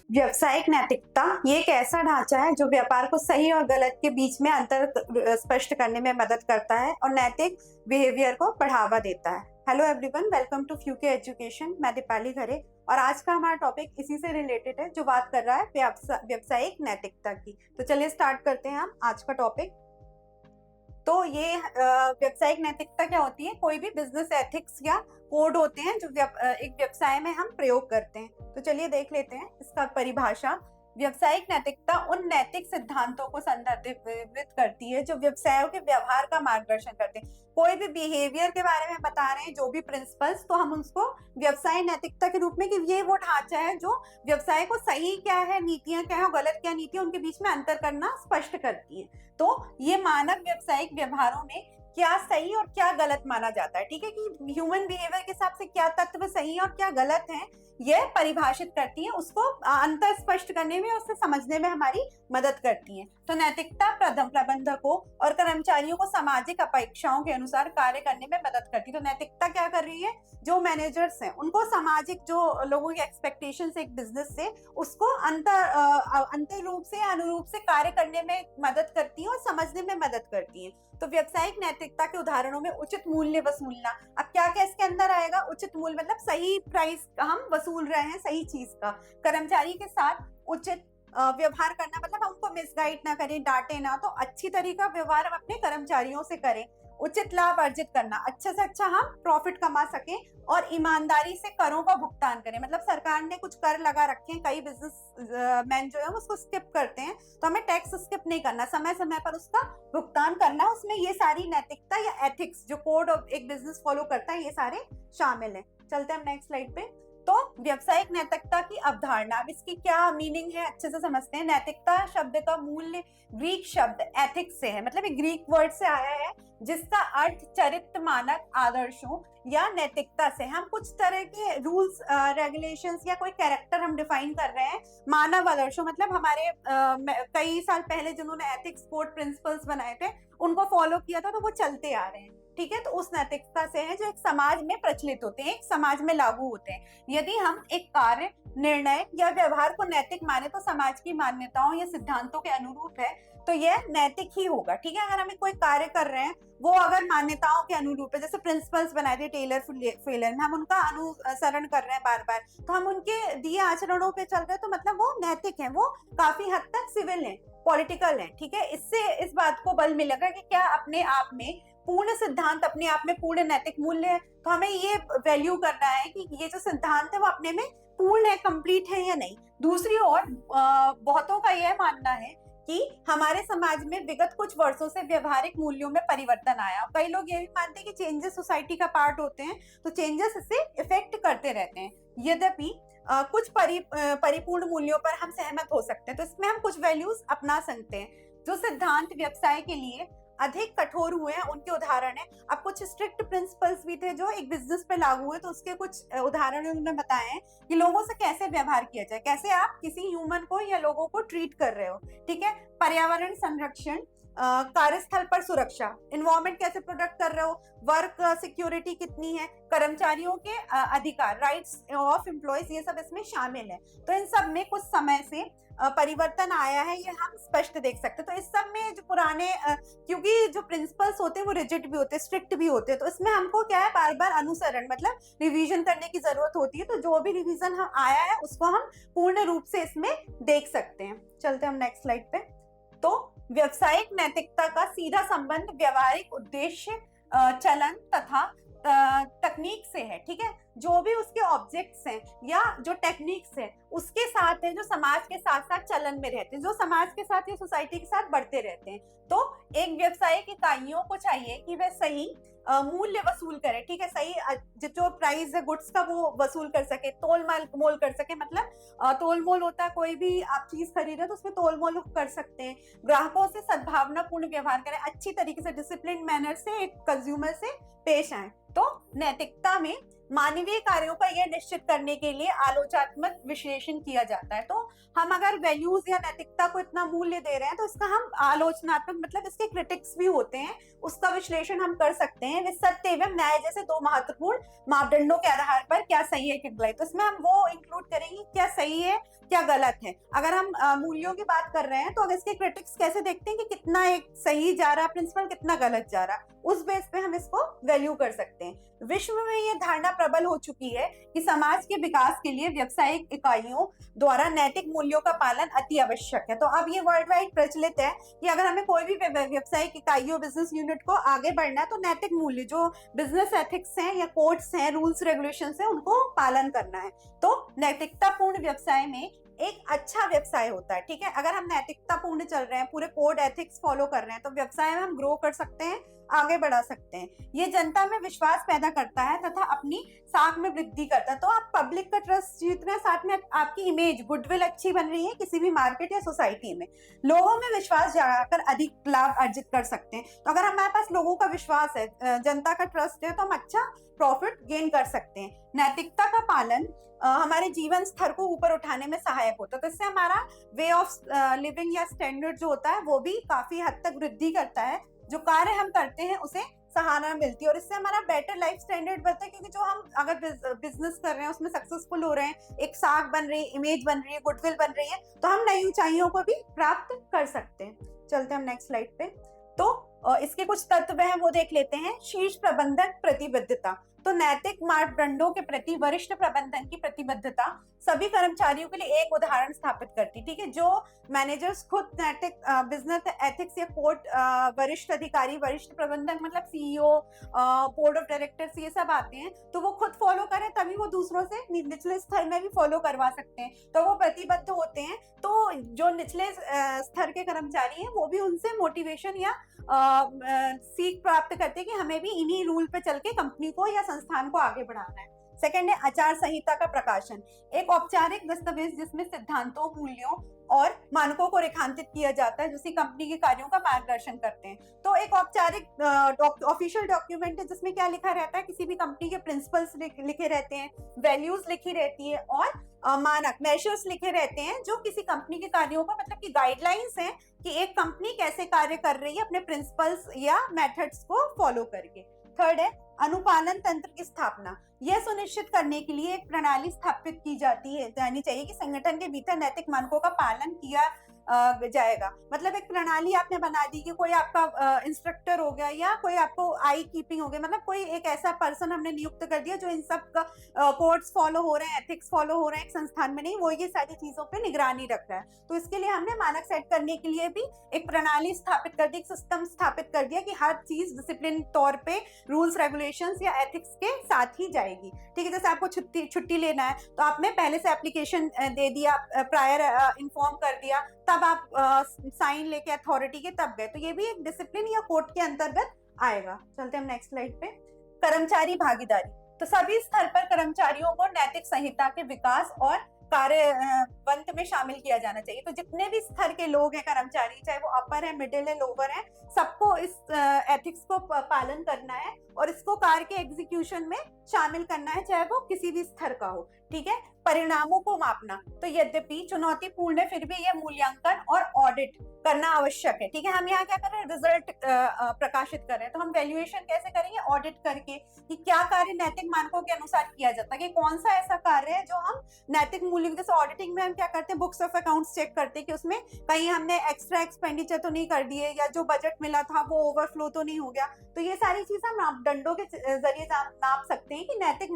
व्यावसायिक नैतिकता ये एक ऐसा ढांचा है जो व्यापार को सही और गलत के बीच में अंतर स्पष्ट करने में मदद करता है और नैतिक बिहेवियर को बढ़ावा देता है। हेलो एवरीवन, वेलकम टू फ्यूके एजुकेशन। मैं दीपाली घरे और आज का हमारा टॉपिक इसी से रिलेटेड है जो बात कर रहा है व्यावसायिक नैतिकता की। तो चलिए स्टार्ट करते हैं हम आज का टॉपिक। तो ये व्यावसायिक नैतिकता क्या होती है? कोई भी बिजनेस एथिक्स या कोड होते हैं जो एक व्यवसाय में हम प्रयोग करते हैं। तो चलिए देख लेते हैं इसका परिभाषा। व्यावसायिक नैतिकता उन नैतिक सिद्धांतों को संदर्भित करती है जो व्यवसायों के व्यवहार का मार्गदर्शन करते हैं। कोई भी बिहेवियर के बारे में बता रहे हैं, जो भी प्रिंसिपल्स, तो हम उसको व्यवसाय नैतिकता के रूप में कि ये वो ढांचा है जो व्यवसाय को सही क्या है, नीतियां क्या है, गलत क्या नीतियां, उनके बीच में अंतर करना स्पष्ट करती है। तो ये मानव व्यावसायिक व्यवहारों में क्या सही और क्या गलत माना जाता है, ठीक है, कि ह्यूमन बिहेवियर के हिसाब से क्या तत्व सही और क्या गलत है, यह परिभाषित करती है, उसको अंतर स्पष्ट करने में, उससे समझने में हमारी मदद करती है। तो नैतिकता प्रबंधकों और कर्मचारियों को सामाजिक अपेक्षाओं के अनुसार कार्य करने में मदद करती है। तो नैतिकता क्या कर रही है? जो मैनेजर्स हैं उनको सामाजिक जो लोगों की एक्सपेक्टेशन से एक बिजनेस से उसको अंतर रूप से अनुरूप से कार्य करने में मदद करती है और समझने में मदद करती है। तो व्यावसायिक नैतिकता के उदाहरणों में उचित मूल्य वसूलना। अब क्या क्या इसके अंदर आएगा? उचित मूल्य मतलब सही प्राइस हम वसूल रहे हैं सही चीज का। कर्मचारी के साथ उचित व्यवहार करना, मतलब हम उनको मिसगाइड ना करें, डांटे ना, तो अच्छी तरीका व्यवहार हम अपने कर्मचारियों से करें। उचित लाभ अर्जित करना, अच्छा से अच्छा हम प्रॉफिट कमा सकें और ईमानदारी से करों का भुगतान करें। मतलब सरकार ने कुछ कर लगा रखे हैं, कई बिजनेस मैन जो है उसको स्किप करते हैं, तो हमें टैक्स स्किप नहीं करना, समय समय पर उसका भुगतान करना। उसमें ये सारी नैतिकता या एथिक्स जो कोड ऑफ एक बिजनेस फॉलो करता है, ये सारे शामिल हैं। चलते हैं हम नेक्स्ट स्लाइड पे। तो व्यावसायिक नैतिकता की अवधारणा, अब इसकी क्या मीनिंग है अच्छे से समझते हैं। नैतिकता शब्द का मूल्य ग्रीक शब्द एथिक्स से है, मतलब एक ग्रीक वर्ड से आया है जिसका अर्थ चरित्र, मानक, आदर्शों या नैतिकता से। हम कुछ तरह के रूल्स रेगुलेशंस या कोई कैरेक्टर हम डिफाइन कर रहे हैं। मानव आदर्शों मतलब हमारे कई साल पहले जिन्होंने एथिक्स कोड प्रिंसिपल्स बनाए थे उनको फॉलो किया था, तो वो चलते आ रहे हैं, ठीक है। तो उस नैतिकता से है जो एक समाज में प्रचलित होते हैं, एक समाज में लागू होते हैं। यदि हम एक कार्य, निर्णय या व्यवहार को नैतिक माने तो समाज की मान्यताओं या सिद्धांतों के अनुरूप है, तो यह नैतिक ही होगा, ठीक है। अगर हम कोई कार्य कर रहे हैं वो अगर मान्यताओं के अनुरूप है, जैसे प्रिंसिपल्स बनाए थे टेलर फेलर में, हम उनका अनुसरण कर रहे हैं बार बार, तो हम उनके दिए आचरणों पे चल रहे हैं, तो मतलब वो नैतिक है, वो काफी हद तक सिविल है, पॉलिटिकल है, ठीक है। इससे इस बात को बल मिलेगा कि क्या अपने आप में पूर्ण सिद्धांत अपने आप में पूर्ण नैतिक मूल्य है। तो हमें ये वैल्यू करना है कि ये जो सिद्धांत है वो अपने में पूर्ण है, कंप्लीट है या नहीं। दूसरी ओर बहुतों का यह मानना है कि हमारे समाज में विगत कुछ वर्षों से व्यवहारिक मूल्यों में परिवर्तन आया। कई लोग ये भी मानते हैं कि चेंजेस सोसाइटी का पार्ट होते हैं, तो चेंजेस इससे इफेक्ट करते रहते हैं। यद्यपि कुछ परिपूर्ण मूल्यों पर हम सहमत हो सकते हैं, तो इसमें हम कुछ वैल्यूज अपना सकते हैं। जो सिद्धांत व्यवसाय के लिए अधिक कठोर हुए हैं उनके उदाहरण है। अब कुछ स्ट्रिक्ट प्रिंसिपल्स भी थे जो एक बिजनेस पे लागू हुए, तो उसके कुछ उदाहरण उन्होंने बताए हैं कि लोगों से कैसे व्यवहार किया जाए, कैसे आप किसी ह्यूमन को या लोगों को ट्रीट कर रहे हो, ठीक है। पर्यावरण संरक्षण, कार्यस्थल पर सुरक्षा, इन्वायरमेंट कैसे प्रोटेक्ट कर रहे हो, वर्क सिक्योरिटी कितनी है, कर्मचारियों के अधिकार, राइट्स ऑफ एम्प्लॉयज, ये सब इसमें शामिल है। तो इन सब में कुछ समय से परिवर्तन आया है, ये हम स्पष्ट देख सकते हैं। तो इस सब में जो पुराने क्योंकि जो प्रिंसिपल्स होते हैं वो रिजिड भी होते हैं, स्ट्रिक्ट भी होते हैं, तो इसमें हमको क्या है, बार बार अनुसरण मतलब रिवीजन करने की जरूरत होती है। तो जो भी रिवीजन हम आया है उसको हम पूर्ण रूप से इसमें देख सकते हैं। चलते हैं हम नेक्स्ट स्लाइड पे। तो व्यावसायिक नैतिकता का सीधा संबंध व्यवहारिक उद्देश्य, चलन तथा तकनीक से है, ठीक है। जो भी उसके ऑब्जेक्ट्स हैं या जो टेक्निक्स हैं उसके साथ है, जो समाज के साथ साथ चलन में रहते हैं, जो समाज के साथ या सोसाइटी के साथ बढ़ते रहते हैं। तो एक व्यवसायिक इकाइयों को चाहिए कि वह सही मूल्य वसूल करे, ठीक है, सही जो प्राइस है गुड्स का वो वसूल कर सके, तोल मोल कर सके। मतलब तोल मोल होता है, कोई भी आप चीज खरीदे तो उसमें तोल मोल कर सकते हैं। ग्राहकों से सद्भावनापूर्ण व्यवहार करें, अच्छी तरीके से डिसिप्लिन मैनर से एक कंज्यूमर से पेश आए। तो नैतिकता में मानवीय कार्यों का यह निश्चित करने के लिए आलोचनात्मक विश्लेषण किया जाता है। तो हम अगर वैल्यूज या नैतिकता को इतना मूल्य दे रहे हैं तो इसका हम आलोचनात्मक मतलब इसके क्रिटिक्स भी होते हैं, उसका विश्लेषण हम कर सकते हैं। वे सत्य एवं न्याय जैसे दो महत्वपूर्ण मापदंडों के आधार पर क्या सही है क्या गलत, तो इसमें हम वो इंक्लूड करेंगे क्या सही है क्या गलत है। अगर हम मूल्यों की बात कर रहे हैं तो इसके क्रिटिक्स कैसे देखते हैं कि कितना एक सही जा रहा है प्रिंसिपल, कितना गलत जा रहा है, उस बेस पे हम इसको वैल्यू कर सकते हैं। विश्व में ये धारणा प्रबल हो चुकी है कि समाज के विकास के लिए व्यावसायिक इकाइयों द्वारा नैतिक मूल्यों का पालन अति आवश्यक है। तो अब ये वर्ल्ड वाइड प्रचलित है कि अगर हमें कोई भी व्यावसायिक इकाइयों बिजनेस यूनिट को आगे बढ़ना है तो नैतिक मूल्य जो बिजनेस एथिक्स हैं या कोड्स हैं, रूल्स रेगुलेशंस हैं, उनको पालन करना है। तो नैतिकतापूर्ण व्यवसाय में एक अच्छा व्यवसाय होता है। ठीक है, अगर हम नैतिकता पूर्ण चल रहे हैं, पूरे कोड एथिक्स फॉलो कर रहे हैं तो व्यवसाय में हम ग्रो कर सकते हैं, आगे बढ़ा सकते हैं। ये जनता में विश्वास पैदा करता है तथा अपनी साख में वृद्धि करता है। तो आप पब्लिक का ट्रस्ट जीत रहे हैं, साथ में आपकी इमेज गुडविल अच्छी बन रही है किसी भी मार्केट या सोसाइटी में, लोगों में विश्वास जगाकर अधिक लाभ अर्जित कर सकते हैं। तो अगर हमारे पास लोगों का विश्वास है, जनता का ट्रस्ट है, तो हम अच्छा प्रॉफिट गेन कर सकते हैं। नैतिकता का पालन हमारे जीवन स्तर को ऊपर उठाने में सहायक होता है। तो इससे हमारा वे ऑफ लिविंग या स्टैंडर्ड जो होता है वो भी काफी हद तक वृद्धि करता है। जो कार्य हम करते हैं उसे सराहना मिलती है और इससे हमारा बेटर लाइफ स्टैंडर्ड बढ़ता है, क्योंकि जो हम अगर बिजनेस कर रहे हैं उसमें सक्सेसफुल हो रहे हैं, एक साख बन रही है, इमेज बन रही है, गुडविल बन रही है, तो हम नई ऊंचाइयों को भी प्राप्त कर सकते हैं। चलते हैं हम नेक्स्ट स्लाइड पे। तो इसके कुछ तत्व हैं वो देख लेते हैं। शीर्ष प्रबंधक प्रतिबद्धता, तो नैतिक मापदंडों के प्रति वरिष्ठ प्रबंधन की प्रतिबद्धता सभी कर्मचारियों के लिए एक उदाहरण स्थापित करती। ठीक है, जो मैनेजर्स खुद नैतिक बिजनेस एथिक्स या कोड वरिष्ठ अधिकारी, वरिष्ठ प्रबंधक मतलब सीईओ, बोर्ड ऑफ डायरेक्टर्स, ये सब आते हैं, तो वो खुद फॉलो करें तभी वो दूसरों से निचले स्तर में भी फॉलो करवा सकते हैं। तो वो प्रतिबद्ध होते हैं, तो जो निचले स्तर के कर्मचारी हैं वो भी उनसे मोटिवेशन या सीख प्राप्त करते हैं कि हमें भी इन्हीं रूल पे चल के कंपनी को या संस्थान को आगे बढ़ाना है। सेकंड है आचार संहिता का प्रकाशन, एक औपचारिक दस्तावेज जिसमें सिद्धांतों, मूल्यों और मानकों को रेखांकित किया जाता है जो किसी कंपनी के कार्यों का मार्गदर्शन करते हैं। तो एक औपचारिक ऑफिशियल डॉक्यूमेंट है जिसमें क्या लिखा रहता है, किसी भी कंपनी के प्रिंसिपल्स लिखे रहते हैं, वैल्यूज लिखी रहती है और मानक मेजर्स लिखे रहते हैं जो किसी कंपनी के कार्यों का मतलब कि गाइडलाइंस हैं कि एक कंपनी कैसे कार्य कर रही है अपने प्रिंसिपल्स या मेथड्स को फॉलो करके। थर्ड है अनुपालन तंत्र की स्थापना, यह सुनिश्चित करने के लिए एक प्रणाली स्थापित की जानी चाहिए कि संगठन के भीतर नैतिक मानकों का पालन किया जाएगा। मतलब एक प्रणाली आपने बना दी कि कोई आपका इंस्ट्रक्टर हो गया या कोई आपको आई कीपिंग हो गया, मतलब कोई एक ऐसा पर्सन हमने नियुक्त कर दिया जो इन सब का कोड्स फॉलो हो रहे हैं, एथिक्स फॉलो हो रहे हैं एक संस्थान में, नहीं वो ये सारी चीजों पे निगरानी रख रहा है। तो इसके लिए हमने मानक सेट करने के लिए भी एक प्रणाली स्थापित कर दी, एक सिस्टम स्थापित कर दिया कि हर चीज डिसिप्लिन तौर पे रूल्स रेगुलेशंस या एथिक्स के साथ ही जाएगी। ठीक है, जैसे आपको छुट्टी लेना है तो आपने पहले से एप्लीकेशन दे दिया, प्रायर इन्फॉर्म कर दिया, तब आप साइन लेके अथॉरिटी के तब गए, तो ये भी एक डिसिप्लिन या कोड के अंतर्गत आएगा। चलते हैं हम नेक्स्ट स्लाइड पे। कर्मचारी भागीदारी, तो सभी स्तर पर कर्मचारियों को नैतिक संहिता के विकास और कार्यवंत में शामिल किया जाना चाहिए। तो जितने भी स्तर के लोग हैं कर्मचारी, चाहे वो अपर है, मिडिल है, लोअर है, सबको इस एथिक्स को पालन करना है और इसको कार्य के एग्जीक्यूशन में शामिल करना है, चाहे वो किसी भी स्तर का हो। ठीक है, परिणामों को मापना, तो यद्यपि चुनौतीपूर्ण है फिर भी यह मूल्यांकन और ऑडिट करना आवश्यक है। ठीक है, हम यहाँ क्या कर रहे हैं, रिजल्ट प्रकाशित कर रहे हैं, तो हम वैल्यूएशन कैसे करेंगे, ऑडिट करके कि क्या कार्य नैतिक मानकों के अनुसार किया जाता है, कि कौन सा ऐसा कार्य है जो हम नैतिक मूल्य, जैसे ऑडिटिंग में हम क्या करते हैं, बुक्स ऑफ अकाउंट्स चेक करते हैं कि उसमें कहीं हमने एक्स्ट्रा एक्सपेंडिचर तो नहीं कर दिए या जो बजट मिला था वो ओवरफ्लो तो नहीं हो गया। तो ये सारी चीजें हम मापदंडों के जरिए नाप सकते हैं कि नैतिक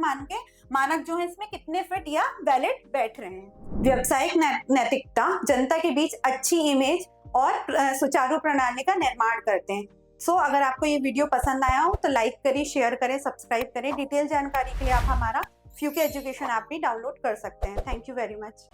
मानक जो है इसमें कितने फिट या वैलिड बैठ रहे हैं। व्यावसायिक नैतिकता जनता के बीच अच्छी इमेज और सुचारू प्रणाली का निर्माण करते हैं। सो अगर आपको ये वीडियो पसंद आया हो तो लाइक करें, शेयर करें, सब्सक्राइब करें। डिटेल जानकारी के लिए आप हमारा फ्यूके एजुकेशन ऐप भी डाउनलोड कर सकते हैं। Thank you very much.